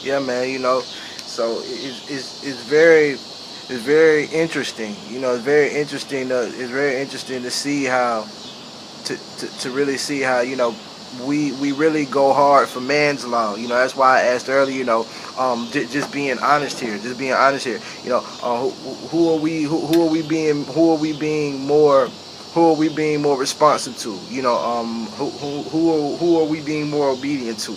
Yeah, man. So it's very interesting. It's very interesting. It's very interesting to see how to really see how we really go hard for man's law. That's why I asked earlier. Just being honest here. Just being honest here. Who are we? Who are we being more responsive to? Who are we being more obedient to?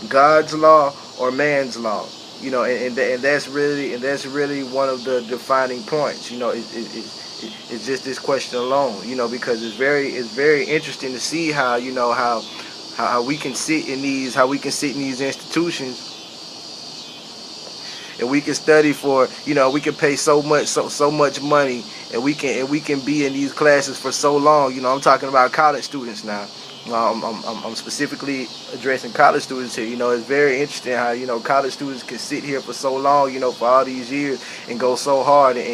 God's law or man's law? And that's really one of the defining points. It's just this question alone. Because it's very interesting to see how how we can sit in these institutions, and we can study for we can pay so much money, and we can be in these classes for so long. I'm talking about college students now. I'm specifically addressing college students here. It's very interesting how college students can sit here for so long, for all these years, and go so hard, and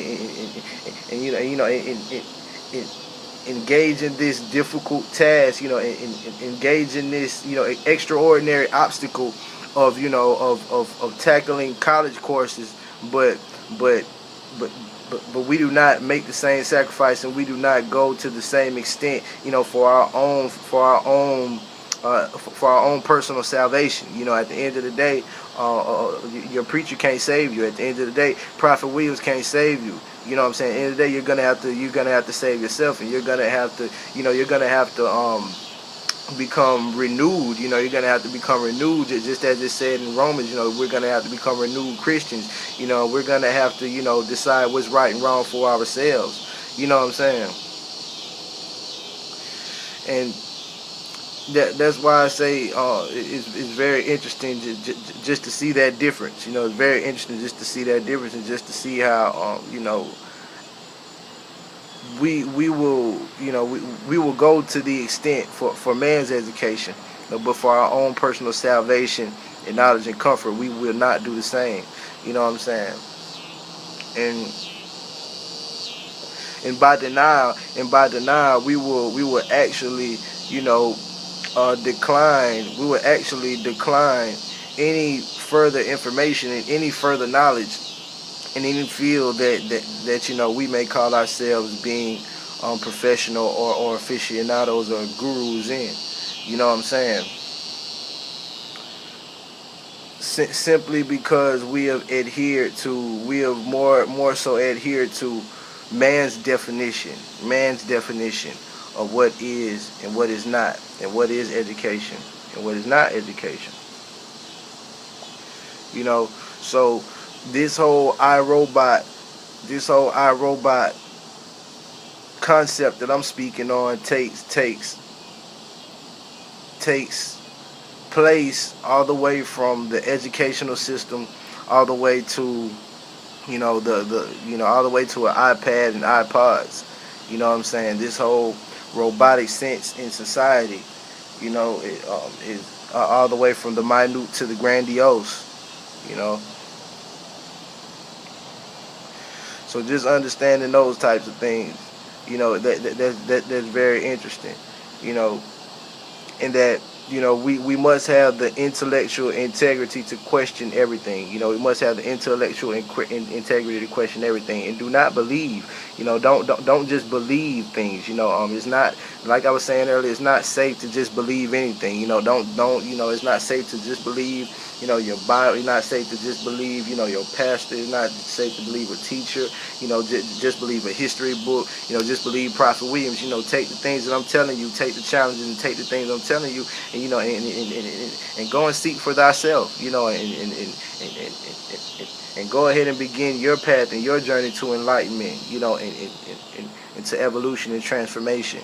engage in this difficult task, and engage in this extraordinary obstacle of of tackling college courses, but but but but we do not make the same sacrifice, and we do not go to the same extent, for our own personal salvation. At the end of the day, your preacher can't save you. At the end of the day, Prophet Williams can't save you. You know what I'm saying? At the end of the day, you're gonna have to save yourself, and you're gonna have to become renewed. You're gonna have to become renewed, just as it said in Romans. We're gonna have to become renewed Christians. We're gonna have to decide what's right and wrong for ourselves. You know what I'm saying? And that's why I say it's very interesting just to see that difference. It's very interesting just to see that difference, and just to see how we will we will go to the extent for man's education, but for our own personal salvation and knowledge and comfort, we will not do the same. You know what I'm saying? And by denial, we will actually decline. We will actually decline any further information and any further knowledge in any field that we may call ourselves being professional or aficionados or gurus in. You know what I'm saying? Simply because we have more so adhered to man's definition of what is and what is not, and what is education and what is not education. So this whole iRobot concept that I'm speaking on takes place all the way from the educational system, all the way to all the way to an iPad and iPods. You know what I'm saying? This whole robotic sense in society, it is all the way from the minute to the grandiose. You know, so just understanding those types of things, that's very interesting. You know, and that we must have the intellectual integrity to question everything. We must have the intellectual integrity to question everything, and do not believe. Don't just believe things. It's not, like I was saying earlier, it's not safe to just believe anything. Don't it's not safe to just believe your Bible. It's not safe to just believe your pastor. It's not safe to believe a teacher. Just believe a history book. Just believe Prophet Williams. Take the things that I'm telling you, take the challenges, and take the things I'm telling you, and go and seek for thyself. And go ahead and begin your path and your journey to enlightenment. And to evolution and transformation.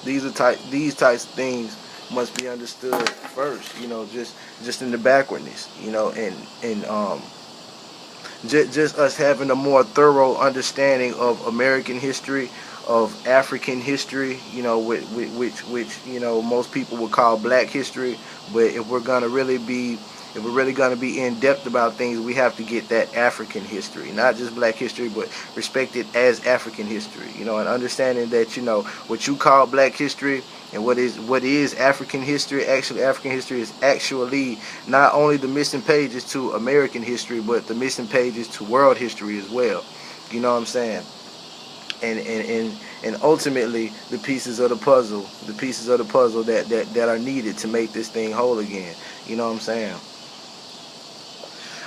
These types of things must be understood first. Just in the backwardness. And just us having a more thorough understanding of American history, of African history, which most people would call Black history. But if we're really gonna be in depth about things, we have to get that African history, not just Black history, but respect it as African history. And understanding that what you call Black history And what is African history? Actually, African history is actually not only the missing pages to American history, but the missing pages to world history as well. You know what I'm saying? And ultimately the pieces of the puzzle, that are needed to make this thing whole again. You know what I'm saying?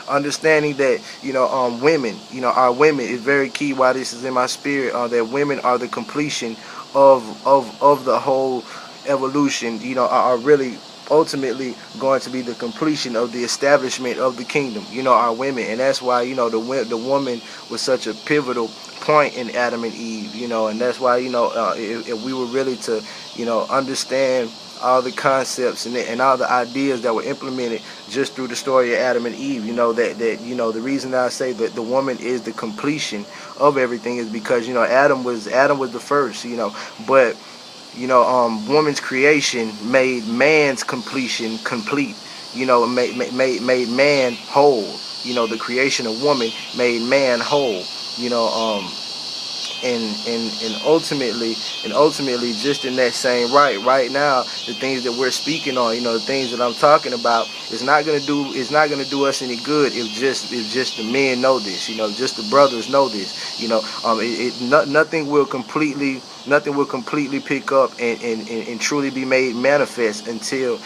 Understanding that women, our women is very key. Why this is in my spirit, that women are the completion of the whole evolution. Are really ultimately going to be the completion of the establishment of the kingdom. Our women, and that's why the woman was such a pivotal point in Adam and Eve. And that's why if we were really to understand all the concepts and all the ideas that were implemented just through the story of Adam and Eve, that the reason I say that the woman is the completion of everything is because Adam was the first, but woman's creation made man's completion complete. Made man whole. The creation of woman made man whole. And ultimately, just in that same right now, the things that we're speaking on, the things that I'm talking about, it's not gonna do us any good if just the men know this, just the brothers know this, nothing will completely pick up and truly be made manifest until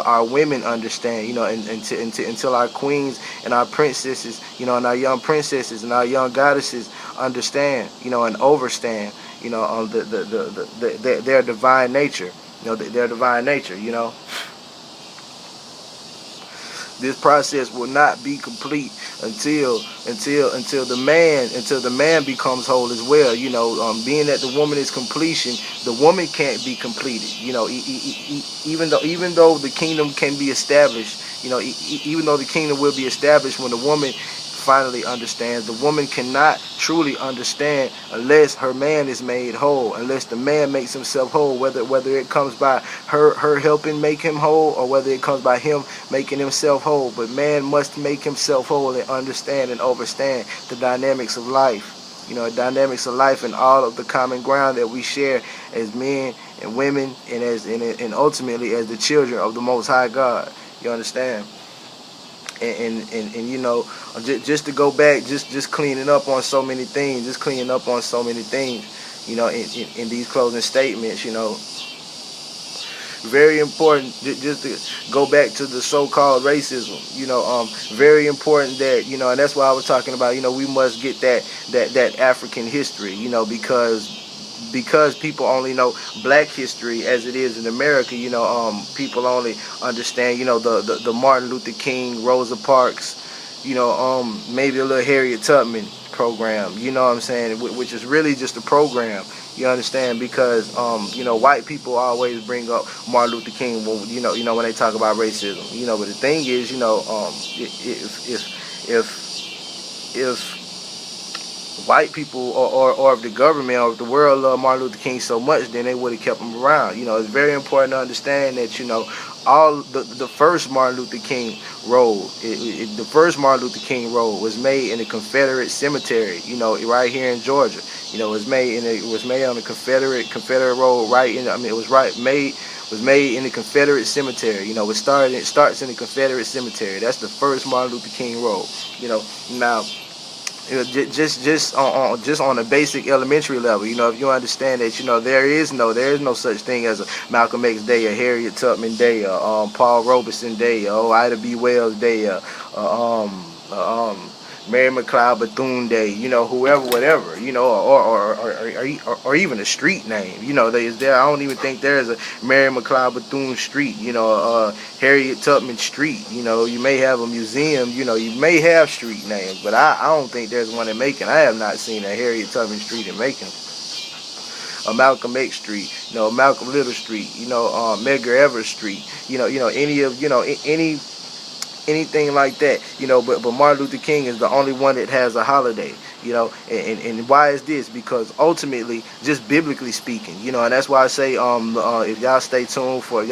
our women understand, and until our queens and our princesses, and our young princesses and our young goddesses understand, and overstand, their divine nature, their divine nature. This process will not be complete until the man becomes whole as well. Being that the woman is completion, the woman can't be completed. Even though the kingdom can be established, even though the kingdom will be established when the woman finally understands, the woman cannot truly understand unless her man is made whole, unless the man makes himself whole, whether it comes by her helping make him whole, or whether it comes by him making himself whole. But man must make himself whole and understand and overstand the dynamics of life, dynamics of life and all of the common ground that we share as men and women, and ultimately as the children of the Most High God. You understand? And just to go back, just cleaning up on so many things, in these closing statements, very important, just to go back to the so-called racism, very important that, and that's why I was talking about, we must get that African history, because people only know black history as it is in America. People only understand, the Martin Luther King, Rosa Parks, maybe a little Harriet Tubman program, what I'm saying, which is really just a program, you understand, because, white people always bring up Martin Luther King when, when they talk about racism, but the thing is, if white people or if the government or if the world loved Martin Luther King so much, then they would have kept him around. It's very important to understand that, all the first Martin Luther King road, the first Martin Luther King road was made in a Confederate cemetery, right here in Georgia. It was made on a Confederate road, right in, it was made in the Confederate cemetery. It starts in the Confederate cemetery. That's the first Martin Luther King road. Now, just on a basic elementary level, if you understand that, there is no such thing as a Malcolm X Day, a Harriet Tubman Day, Paul Robeson Day, Ida B. Wells Day, Mary McLeod Bethune Day, whoever, whatever, or even a street name, there. I don't even think there's a Mary McLeod Bethune Street, Harriet Tubman Street. You may have a museum, you may have street names, but I don't think there's one in Macon. I have not seen a Harriet Tubman Street in Macon. A Malcolm X Street, Malcolm Little Street, Medgar Evers Street, anything like that, but Martin Luther King is the only one that has a holiday, You know, and why is this? Because ultimately, just biblically speaking, you know, and that's why I say, if y'all stay tuned for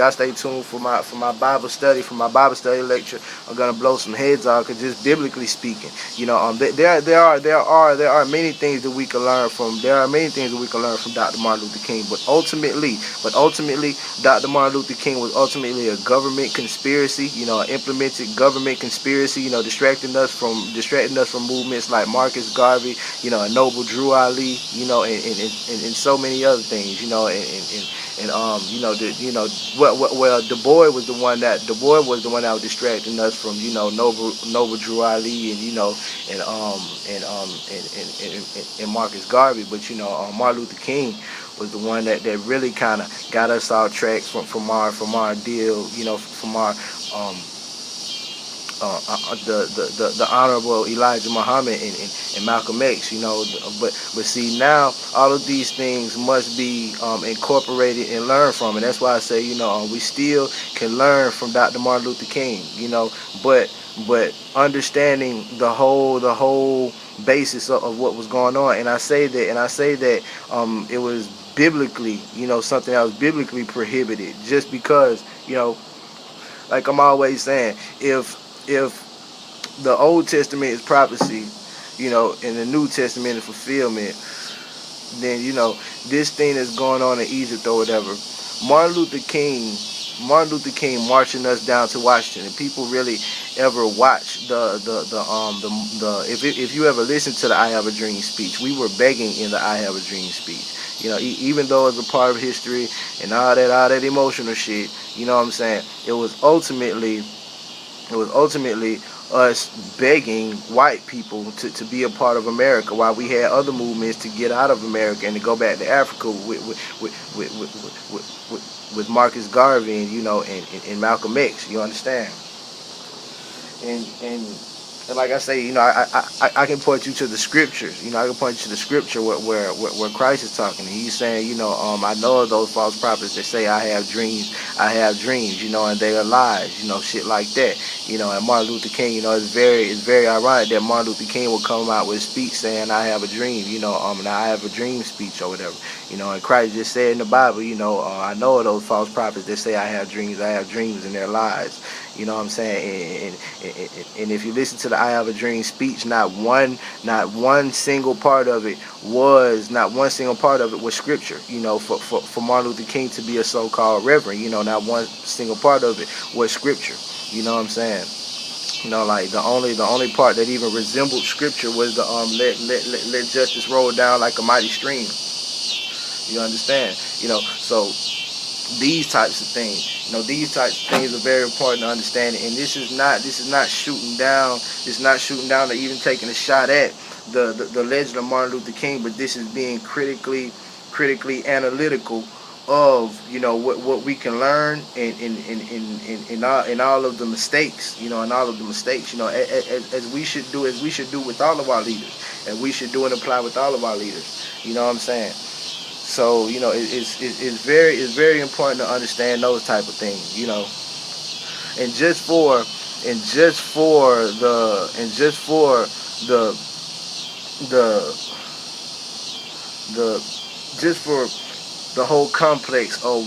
my Bible study, for my Bible study lecture, I'm gonna blow some heads off. Cause just biblically speaking, you know, there are many things that we can learn from. There are many things that we can learn from Dr. Martin Luther King. But ultimately, Dr. Martin Luther King was ultimately a government conspiracy. You know, an implemented government conspiracy. You know, distracting us from movements like Marcus Garvey. You know, and Noble Drew Ali. You know, and so many other things. You know, you know, well, Du Bois was the one that was distracting us from, you know, Noble Drew Ali, and, you know, and Marcus Garvey. But, you know, Martin Luther King was the one that really kind of got us off track from our deal, you know, from our the Honorable Elijah Muhammad and Malcolm X, you know. But see, now all of these things must be incorporated and learned from, and that's why I say, you know, we still can learn from Dr. Martin Luther King, you know, but understanding the whole basis of what was going on. And I say that it was biblically, you know, something that was biblically prohibited, just because, you know, like I'm always saying, if the Old Testament is prophecy, you know, and the New Testament is fulfillment, then, you know, this thing that's going on in Egypt or whatever, Martin Luther King marching us down to Washington. And people really ever watch if you ever listen to the I Have a Dream speech, we were begging in the I Have a Dream speech. You know, even though it's a part of history and all that emotional shit, you know what I'm saying? It was ultimately us begging white people to be a part of America, while we had other movements to get out of America and to go back to Africa with Marcus Garvey and, you know, and Malcolm X. You understand? And like I say, you know, I can point you to the scriptures. You know, I can point you to the scripture where Christ is talking. And he's saying, you know, I know of those false prophets that say I have dreams, you know, and they are lies, you know, shit like that. You know, and Martin Luther King, you know, it's very ironic that Martin Luther King will come out with a speech saying I have a dream, you know, and I have a dream speech or whatever. You know, and Christ just said in the Bible, you know, I know of those false prophets that say I have dreams, and they're lies. You know what I'm saying? And if you listen to the I Have a Dream speech, not one single part of it was scripture. You know, for Martin Luther King to be a so-called reverend, you know, not one single part of it was scripture. You know what I'm saying? You know, like the only part that even resembled scripture was the let justice roll down like a mighty stream. You understand? You know, so these types of things, you know, are very important to understand. And this is not shooting down or even taking a shot at the legend of Martin Luther King, but this is being critically analytical of, you know, what we can learn in all of the mistakes, you know, you know, as we should do with all of our leaders, and we should do and apply with all of our leaders. You know what I'm saying? So, you know, it's very important to understand those type of things, you know. And just for the whole complex of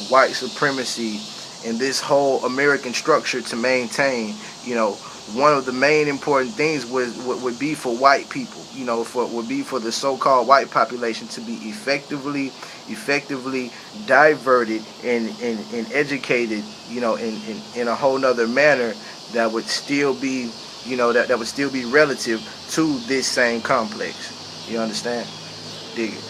white supremacy and this whole American structure to maintain, you know, one of the main important things would be for white people, you know, would be for the so-called white population to be effectively diverted and educated, you know, in a whole nother manner that would still be, you know, that would still be relative to this same complex. You understand? Dig it.